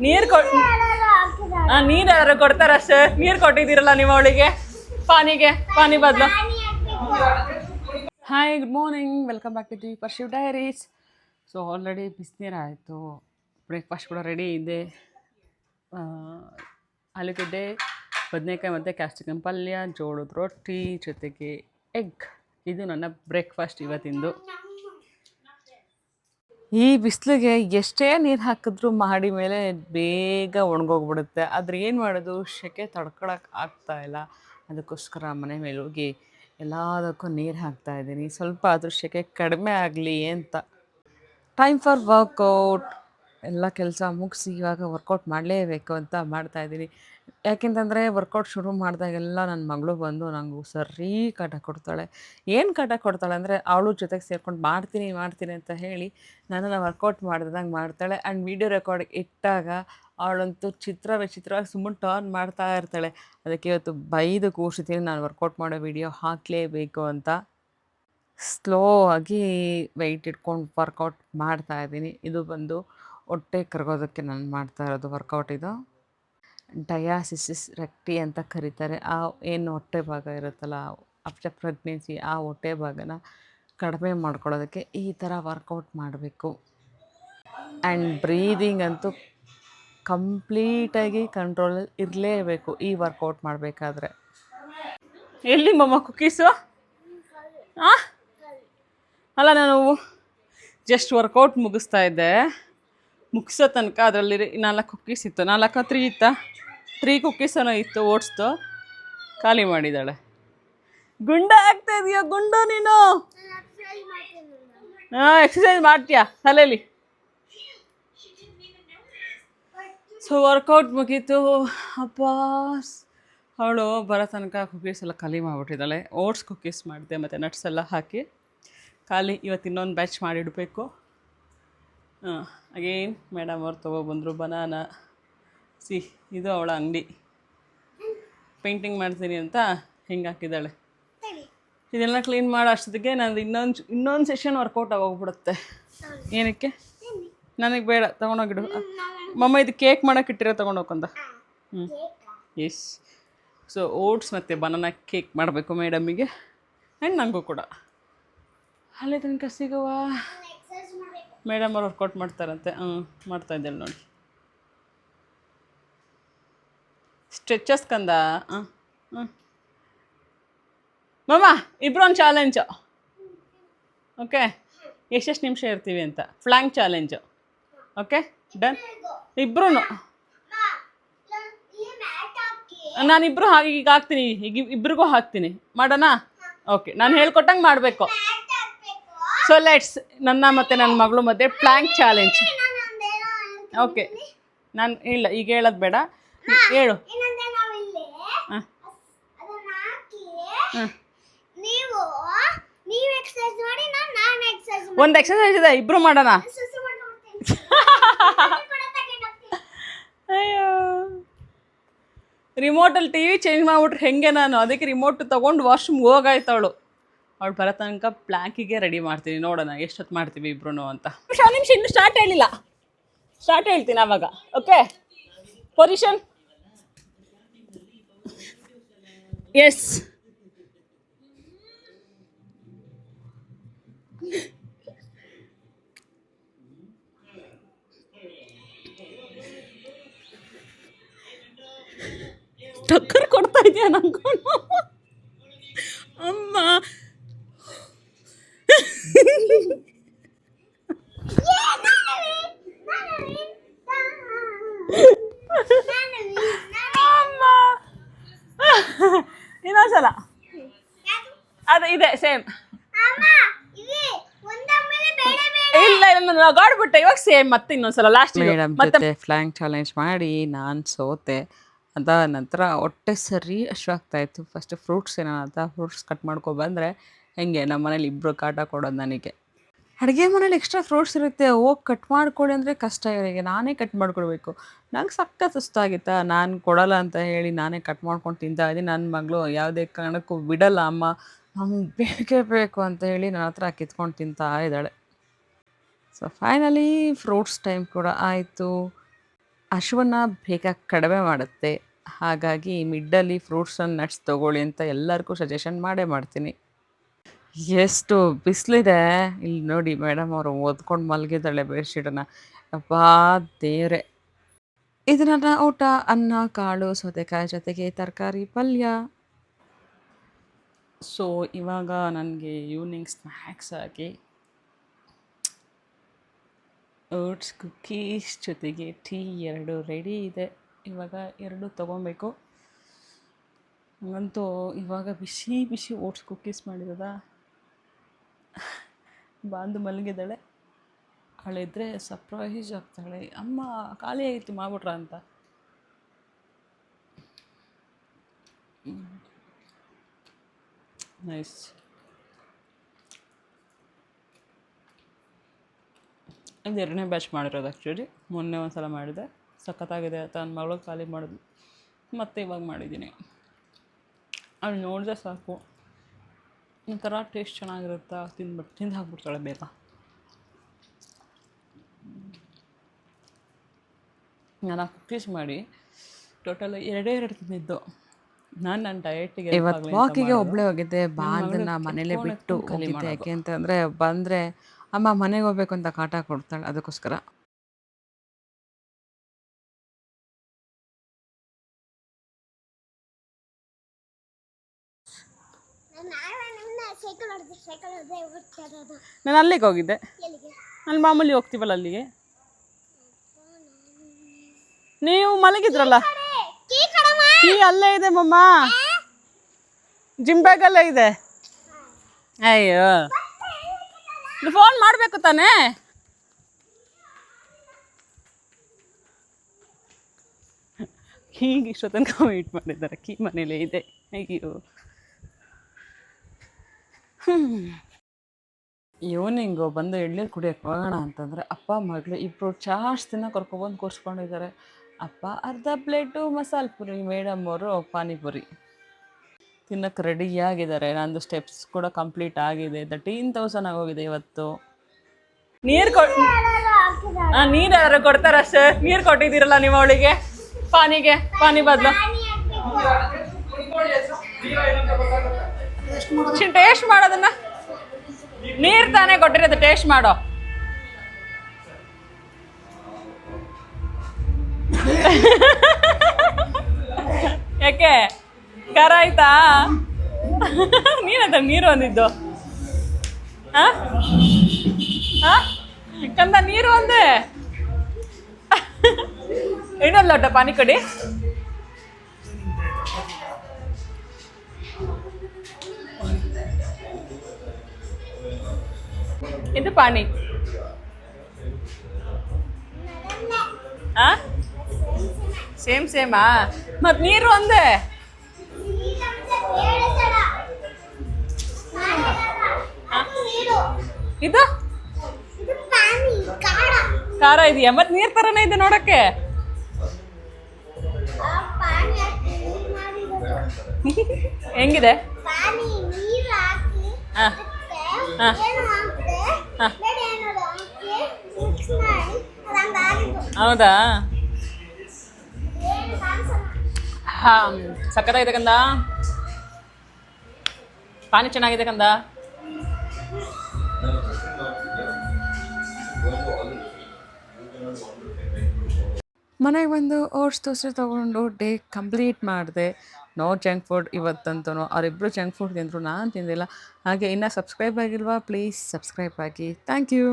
ನೀರು ನೀರು ಯಾರು ಕೊಡ್ತಾರ ಸರ್? ನೀರು ಕೊಟ್ಟಿದ್ದೀರಲ್ಲ ನೀವು ಅವಳಿಗೆ, ಪಾನಿ ಬದಲು. Hi, good morning, welcome back to the Parshiv diaries. So already ಬಿಸಿನೀರು ಆಯಿತು, ಬ್ರೇಕ್ಫಾಸ್ಟ್ ಕೂಡ ರೆಡಿ ಇದೆ. ಆಲೂಗಡ್ಡೆ, ಬದನೆಕಾಯಿ ಮತ್ತು ಕ್ಯಾಪ್ಸಿಕಮ್ ಪಲ್ಯ, ಜೋಳದ ರೊಟ್ಟಿ ಜೊತೆಗೆ ಎಗ್. ಇದು ನನ್ನ ಬ್ರೇಕ್ಫಾಸ್ಟ್ ಇವತ್ತಿಂದು. ಈ ಬಿಸಿಲಿಗೆ ಎಷ್ಟೇ ನೀರು ಹಾಕಿದ್ರೂ ಮಾಡಿ ಮೇಲೆ ಬೇಗ ಒಣಗೋಗ್ಬಿಡುತ್ತೆ. ಆದರೆ ಏನು ಮಾಡೋದು, ಸೆಕೆ ತಡ್ಕೊಳಕ್ಕೆ ಆಗ್ತಾಯಿಲ್ಲ. ಅದಕ್ಕೋಸ್ಕರ ಮನೆ ಮೇಲೆ ಹೋಗಿ ಎಲ್ಲದಕ್ಕೂ ನೀರು ಹಾಕ್ತಾಯಿದ್ದೀನಿ, ಸ್ವಲ್ಪ ಆದರೂ ಸೆಕೆ ಕಡಿಮೆ ಆಗಲಿ ಅಂತ. Time for workout. ಎಲ್ಲ ಕೆಲಸ ಮುಗಿಸಿ ಇವಾಗ ವರ್ಕೌಟ್ ಮಾಡಲೇಬೇಕು ಅಂತ ಮಾಡ್ತಾಯಿದ್ದೀನಿ. ಯಾಕೆಂತಂದರೆ ವರ್ಕೌಟ್ ಶುರು ಮಾಡಿದಾಗೆಲ್ಲ ನನ್ನ ಮಗಳು ಬಂದು ನನಗೂ ಸರಿ ಕಾಟ ಕೊಡ್ತಾಳೆ. ಏನು ಕಾಟ ಕೊಡ್ತಾಳೆ ಅಂದರೆ, ಅವಳು ಜೊತೆಗೆ ಸೇರ್ಕೊಂಡು ಮಾಡ್ತೀನಿ ಅಂತ ಹೇಳಿ ನನ್ನನ್ನು ವರ್ಕೌಟ್ ಮಾಡ್ದಂಗೆ ಮಾಡ್ತಾಳೆ. ಆ್ಯಂಡ್ ವೀಡಿಯೋ ರೆಕಾರ್ಡಿಗೆ ಇಟ್ಟಾಗ ಅವಳಂತೂ ವಿಚಿತ್ರವಾಗಿ ಸುಮ್ಮನೆ ಟರ್ನ್ ಮಾಡ್ತಾ ಇರ್ತಾಳೆ. ಅದಕ್ಕೆ ಇವತ್ತು ಬೈದು ಕೂರಿಸಿದ್ದೀನಿ, ನಾನು ವರ್ಕೌಟ್ ಮಾಡೋ ವೀಡಿಯೋ ಹಾಕಲೇಬೇಕು ಅಂತ. ಸ್ಲೋ ಆಗಿ ವೆಯ್ಟ್ ಇಟ್ಕೊಂಡು ವರ್ಕೌಟ್ ಮಾಡ್ತಾಯಿದ್ದೀನಿ. ಇದು ಬಂದು ಹೊಟ್ಟೆ ಕರಗೋದಕ್ಕೆ ನಾನು ಮಾಡ್ತಾ ಇರೋದು ವರ್ಕೌಟ್. ಇದು ಡಯಾಸಿಸಿಸ್ ರೆಕ್ಟಿ ಅಂತ ಕರೀತಾರೆ. ಆ ಏನು ಹೊಟ್ಟೆ ಭಾಗ ಇರುತ್ತಲ್ಲ, ಆಫ್ಟರ್ ಪ್ರೆಗ್ನೆನ್ಸಿ, ಆ ಹೊಟ್ಟೆ ಭಾಗನ ಕಡಿಮೆ ಮಾಡ್ಕೊಳ್ಳೋದಕ್ಕೆ ಈ ಥರ ವರ್ಕೌಟ್ ಮಾಡಬೇಕು. ಆ್ಯಂಡ್ ಬ್ರೀದಿಂಗ್ ಅಂತೂ ಕಂಪ್ಲೀಟಾಗಿ ಕಂಟ್ರೋಲಲ್ಲಿ ಇರಲೇಬೇಕು ಈ ವರ್ಕೌಟ್ ಮಾಡಬೇಕಾದ್ರೆ. ಎಲ್ಲಿ ಮಮ್ಮ ಕುಕ್ಕೀಸು? ಅಲ್ಲ, ನಾನು ಜಸ್ಟ್ ವರ್ಕೌಟ್ ಮುಗಿಸ್ತಾ ಇದ್ದೆ. ಮುಗಿಸೋ ತನಕ ಅದರಲ್ಲಿ 4 ಕುಕ್ಕೀಸ್ ಇತ್ತು. 3 ಇತ್ತಾ? 3 ಕುಕ್ಕೀಸನೋ ಇತ್ತು, ಓಟ್ಸ್ದು. ಖಾಲಿ ಮಾಡಿದ್ದಾಳೆ. ಗುಂಡ ಆಗ್ತಾ ಇದೆಯಾ ಗುಂಡು ನೀನು? ಎಕ್ಸಸೈಸ್ ಮಾಡ್ತೀಯಾ ತಲೆಯಲ್ಲಿ? ಸೊ ವರ್ಕೌಟ್ ಮುಗೀತು. ಅಪ್ಪ, ಅವಳು ಬರೋ ತನಕ ಕುಕ್ಕೀಸ್ ಎಲ್ಲ ಖಾಲಿ ಮಾಡಿಬಿಟ್ಟಿದ್ದಾಳೆ. ಓಟ್ಸ್ ಕುಕ್ಕೀಸ್ ಮಾಡಿದೆ ಮತ್ತು ನಟ್ಸ್ ಎಲ್ಲ ಹಾಕಿ ಖಾಲಿ. ಇವತ್ತು ಇನ್ನೊಂದು ಬ್ಯಾಚ್ ಮಾಡಿಡಬೇಕು. ಅಗೇನ್ ಮೇಡಮ್ ಅವ್ರು ತೊಗೊಬಂದರು ಬನಾನಾ. ಇದು ಅವಳ ಅಂಗಡಿ. ಪೇಂಟಿಂಗ್ ಮಾಡ್ತೀನಿ ಅಂತ ಹಿಂಗೆ ಹಾಕಿದ್ದಾಳೆ. ಇದೆಲ್ಲ ಕ್ಲೀನ್ ಮಾಡೋ ಅಷ್ಟೊತ್ತಿಗೆ ನಂದು ಇನ್ನೊಂದು ಸೆಷನ್ ವರ್ಕೌಟ್ ಆಗೋಗ್ಬಿಡುತ್ತೆ. ಏನಕ್ಕೆ? ನನಗೆ ಬೇಡ, ತೊಗೊಂಡೋಗಿಡು. ಮಮ್ಮ ಇದು ಕೇಕ್ ಮಾಡೋಕೆ ಇಟ್ಟಿರೋ ತೊಗೊಂಡೋಗಂದ. ಎಸ್. ಸೊ ಓಟ್ಸ್ ಮತ್ತು ಬನಾನಾ ಕೇಕ್ ಮಾಡಬೇಕು ಮೇಡಮ್ಮಿಗೆ ಆ್ಯಂಡ್ ನನಗೂ ಕೂಡ. ಅಲ್ಲೇ ತನಕ ಸಿಗುವ. ಮೇಡಮ್ ಅವ್ರು ವರ್ಕೌಟ್ ಮಾಡ್ತಾರಂತೆ. ಮಾಡ್ತಾಯಿದ್ದೇನೆ ನೋಡಿ. ಸ್ಟ್ರೆಚಸ್ ಕಂದ. ಮಮ್ಮ, ಇಬ್ಬರು ಒಂದು ಚಾಲೆಂಜು. ಓಕೆ, ಎಷ್ಟೆಷ್ಟು ನಿಮಿಷ ಇರ್ತೀವಿ ಅಂತ. Planck challenge. Okay, done. ಇಬ್ಬರೂ ನಾನಿಬ್ಬರು ಈಗ ಹಾಕ್ತೀನಿ. ಈಗ ಇಬ್ರಿಗೂ ಹಾಕ್ತೀನಿ. ಮಾಡೋಣ? ಓಕೆ, ನಾನು ಹೇಳ್ಕೊಟ್ಟಂಗೆ ಮಾಡಬೇಕು. ಸೊ ಲೆಟ್ಸ್, ನನ್ನ ಮತ್ತು ನನ್ನ ಮಗಳು ಮಧ್ಯೆ ಪ್ಲ್ಯಾಂಕ್ ಚಾಲೆಂಜ್. ಓಕೆ, ನಾನು ಇಲ್ಲ, ಈಗ ಹೇಳೋದು ಬೇಡ, ಹೇಳು. ಒಂದು ಎಕ್ಸಸೈಸ್ ಇದೆ, ಇಬ್ರು ಮಾಡೋಣ. ಅಯ್ಯೋ, ರಿಮೋಟಲ್ಲಿ ಟಿ ವಿ ಚೇಂಜ್ ಮಾಡಿಬಿಟ್ರೆ ಹೆಂಗೆ ನಾನು? ಅದಕ್ಕೆ ರಿಮೋಟ್ ತೊಗೊಂಡು ವಾಶ್ರೂಮ್ಗೆ ಹೋಗಾಯ್ತವಳು. ಅವಳು ಬರೋ ತನಕ ಪ್ಲ್ಯಾಂಕಿಗೆ ರೆಡಿ ಮಾಡ್ತೀನಿ. ನೋಡೋಣ ಎಷ್ಟೊತ್ತು ಮಾಡ್ತೀವಿ ಇಬ್ರು ಅಂತ. ನಿಮಿಷ ಇನ್ನೂ ಸ್ಟಾರ್ಟ್ ಹೇಳಿಲ್ಲ. ಸ್ಟಾರ್ಟ್ ಹೇಳ್ತೀನಿ ಆವಾಗ. Okay, position. ಎಸ್. ಟಕ್ಕರ್ ಕೊಡ್ತಾ ಇದೆಯಾ ನಂಕೊಂಡು ಅಮ್ಮ? ಇನ್ನೊಂದ್ಸಲ ಅದು ಇದೆ ಸೇಮ್. ಇಲ್ಲ ನಾನು ನಗಾಡ್ಬಿಟ್ಟೆ. ಇವಾಗ ಸೇಮ್ ಮತ್ತೆ ಇನ್ನೊಂದ್ಸಲ ಲಾಸ್ಟ್ ಮೇಡಮ್ ಮತ್ತೆ ಫ್ಲ್ಯಾಂಕ್ ಚಾಲೆಂಜ್ ಮಾಡಿ ನಾನು ಸೋತೆ. ಅದ ನಂತರ ಹೊಟ್ಟೆ ಸರಿ ಅಷ್ಟಾಗ್ತಾಯಿತ್ತು. ಫಸ್ಟ್ ಫ್ರೂಟ್ಸ್ ಏನೋ ಅಂತ ಫ್ರೂಟ್ಸ್ ಕಟ್ ಮಾಡ್ಕೊಬಂದರೆ ಹೆಂಗೆ ನಮ್ಮ ಮನೇಲಿ ಇಬ್ಬರು ಕಾಟ ಕೊಡೋದು ನನಗೆ. ಅಡುಗೆ ಮನೇಲಿ ಎಕ್ಸ್ಟ್ರಾ ಫ್ರೂಟ್ಸ್ ಇರುತ್ತೆ, ಹೋಗಿ ಕಟ್ ಮಾಡಿಕೊಡಿ ಅಂದರೆ ಕಷ್ಟ. ಇವರಿಗೆ ನಾನೇ ಕಟ್ ಮಾಡಿಕೊಡ್ಬೇಕು. ನಂಗೆ ಸಖತ್ ಸುಸ್ತಾಗಿತ್ತಾ, ನಾನು ಕೊಡೋಲ್ಲ ಅಂತ ಹೇಳಿ ನಾನೇ ಕಟ್ ಮಾಡ್ಕೊಂಡು ತಿಂತಾ ಇದ್ದೀನಿ. ನನ್ನ ಮಗಳು ಯಾವುದೇ ಕಾರಣಕ್ಕೂ ಬಿಡಲ್ಲ, ಅಮ್ಮ ನಂಗೆ ಬೇಕೇ ಬೇಕು ಅಂತ ಹೇಳಿ ನನ್ನ ಹತ್ರ ಕಿತ್ಕೊಂಡು ತಿಂತಾ ಇದ್ದಾಳೆ. ಸೊ ಫೈನಲಿ ಫ್ರೂಟ್ಸ್ ಟೈಮ್ ಕೂಡ ಆಯಿತು. ಹಶುವನ್ನ ಬೇಗ ಕಡಿಮೆ ಮಾಡುತ್ತೆ. ಹಾಗಾಗಿ ಮಿಡ್ಡಲ್ಲಿ ಫ್ರೂಟ್ಸ್ ಆ್ಯಂಡ್ ನಟ್ಸ್ ತೊಗೊಳ್ಳಿ ಅಂತ ಎಲ್ಲರಿಗೂ ಸಜೆಷನ್ ಮಾಡೇ ಮಾಡ್ತೀನಿ. ಎಷ್ಟು ಬಿಸಿಲಿದೆ ಇಲ್ಲಿ ನೋಡಿ ಮೇಡಮ್ ಅವರು ಒದ್ಕೊಂಡು ಮಲಗಿದ್ದಾಳೆ ಬೆಡ್‌ಶೀಟನ್ನ. ಯಪ್ಪಾ ದೇವ್ರೇ! ಇದು ನನ್ನ ಊಟ ಅನ್ನ, ಕಾಳು, ಸೌತೆಕಾಯಿ ಜೊತೆಗೆ ತರಕಾರಿ ಪಲ್ಯ. ಸೊ ಇವಾಗ ನನಗೆ ಈವ್ನಿಂಗ್ ಸ್ನ್ಯಾಕ್ಸ್ ಆಗಿ ಓಟ್ಸ್ ಕುಕ್ಕೀಸ್ ಜೊತೆಗೆ ಟೀ 2 ರೆಡಿ ಇದೆ. ಇವಾಗ 2 ತೊಗೊಬೇಕು. ಹಂಗಂತೂ ಇವಾಗ ಬಿಸಿ ಬಿಸಿ ಓಟ್ಸ್ ಕುಕ್ಕೀಸ್ ಮಾಡಿರೋದ ಬಾಂದು ಮಲಗಿದ್ದಾಳೆ. ಅವಳಿದ್ರೆ ಸರ್ಪ್ರೈಸ್ ಆಗ್ತಾಳೆ, ಅಮ್ಮ ಖಾಲಿ ಆಯಿತು ಮಾಡ್ಬಿಟ್ರ ಅಂತ. ನೈಸ್. ಇದು 2ನೇ ಬ್ಯಾಚ್ ಮಾಡಿರೋದು ಆ್ಯಕ್ಚುಲಿ. ಮೊನ್ನೆ ಒಂದು ಸಲ ಮಾಡಿದೆ, ಸಖತ್ತಾಗಿದೆ ಅಂತ ನನ್ನ ಮಗಳು ಖಾಲಿ ಮಾಡಿದ್ಲು. ಮತ್ತೆ ಇವಾಗ ಮಾಡಿದ್ದೀನಿ. ಅವ್ಳು ನೋಡಿದ್ರೆ ಸಾಕು ಒಂಥರ ಟೇಸ್ಟ್ ಚೆನ್ನಾಗಿರುತ್ತಾ, ತಿಂದು ಹಾಕ್ಬಿಡ್ತಾಳೆ ಬೇಗ. ನಾನು ಕುಕ್ಕೀಸ್ ಮಾಡಿ ಟೋಟಲ್ 2 ತಿಂದಿದ್ದು. ನನ್ನ ಡಯಟಿಗೆ ಇವತ್ತು ವಾಕಿಗೆ ಒಬ್ಬಳೇ ಹೋಗಿದ್ದೆ. ಬಾಂದನ್ನ ಮನೇಲೇ ಬಿಟ್ಟು ಹೋಗಿದ್ದೆ. ಯಾಕೆ ಅಂತಂದರೆ ಬಂದರೆ ಅಮ್ಮ ಮನೆಗೆ ಹೋಗ್ಬೇಕು ಅಂತ ಕಾಟ ಕೊಡ್ತಾಳೆ, ಅದಕ್ಕೋಸ್ಕರ. ನಾನು ಅಲ್ಲಿಗೆ ಹೋಗಿದ್ದೆ. ಅಲ್ಲಿ ಮಾಮೂಲಿ ಹೋಗ್ತೀವಲ್ಲ ಅಲ್ಲಿಗೆ. ನೀವು ಮಲಗಿದ್ರಲ್ಲ, ಕೀ ಅಲ್ಲೇ ಇದೆ ಮಮ್ಮ, ಜಿಮ್ ಬ್ಯಾಗಲ್ಲೇ ಇದೆ. ಅಯ್ಯೋ ಫೋನ್ ಮಾಡಬೇಕು ತಾನೇ. ಹೀಗೆ ಇಷ್ಟೋ ತನಕ ವೆಯ್ಟ್ ಮಾಡಿದ್ದಾರೆ. ಕೀ ಮನೇಲೇ ಇದೆ. ಅಯ್ಯೋ ಈವ್ನಿಂಗು ಬಂದು ಎಳ್ನೀರು ಕುಡಿಯೋಕ್ಕೆ ಹೋಗೋಣ ಅಂತಂದರೆ ಅಪ್ಪ ಮಗಳು ಇಬ್ಬರು ಜಾಸ್ತಿನ ಕರ್ಕೊಬಂದು ಕೂರಿಸ್ಕೊಂಡಿದ್ದಾರೆ. ಅಪ್ಪ ಅರ್ಧ ಪ್ಲೇಟು ಮಸಾಲೆ ಪುರಿ, ಮೇಡಮ್ ಅವರು ಪಾನಿಪುರಿ ತಿನ್ನೋಕ್ಕೆ ರೆಡಿಯಾಗಿದ್ದಾರೆ. ನಂದು ಸ್ಟೆಪ್ಸ್ ಕೂಡ ಕಂಪ್ಲೀಟ್ ಆಗಿದೆ. 13,000 ಆಗೋಗಿದೆ ಇವತ್ತು. ನೀರು ನೀರು ಯಾರು ಕೊಡ್ತಾರೆ ಅಷ್ಟೇ. ನೀರು ಕೊಟ್ಟಿದ್ದೀರಲ್ಲ ನೀವು ಅವಳಿಗೆ, ಪಾನಿ ಬದಲು. ಟೇಸ್ಟ್ ಮಾಡೋದನ್ನ, ನೀರು ತಾನೇ ಕೊಟ್ಟಿರೋದು, ಟೇಸ್ಟ್ ಮಾಡೋ. ಯಾಕೆ ಖಾರ ಆಯ್ತಾ? ನೀನದ ನೀರು ಅಂದಿದ್ದು ಕಂದ, ನೀರು ಅಂದೆ. ಇನ್ನೊಂದು ಲೋಟ ಪಾನಿ ಕೊಡಿ. ಇದು ಪಾನಿ. ಸೇಮಾ? ಮತ್ ನೀರು ಒಂದೇ. ಇದು ಖಾರ ಇದೆಯಾ? ಮತ್ ನೀರ್ ತರನೇ ಇದೆ ನೋಡಕ್ಕೆ. ಹೆಂಗಿದೆ? ಹೌದಾ? ಸಕ್ಕತ್ತಾಗಿದೆ ಕಂದ, ಪಾನಿ ಚೆನ್ನಾಗಿದೆ ಕಂದ. ಮನೆಗೆ ಬಂದು ಓಟ್ಸ್ ದೋಸೆ ತೊಗೊಂಡು ಡೇ ಕಂಪ್ಲೀಟ್ ಮಾಡಿದೆ. ನೋ ಜಂಕ್ ಫುಡ್ ಇವತ್ತಂತೂ. ಅವರಿಬ್ಬರು ಜಂಕ್ ಫುಡ್ ತಿಂದರು, ನಾನು ತಿಂದಿಲ್ಲ. ಹಾಗೆ ಇನ್ನೂ ಸಬ್ಸ್ಕ್ರೈಬ್ ಆಗಿಲ್ವಾ? ಪ್ಲೀಸ್ ಸಬ್ಸ್ಕ್ರೈಬ್ ಆಗಿ. Thank you.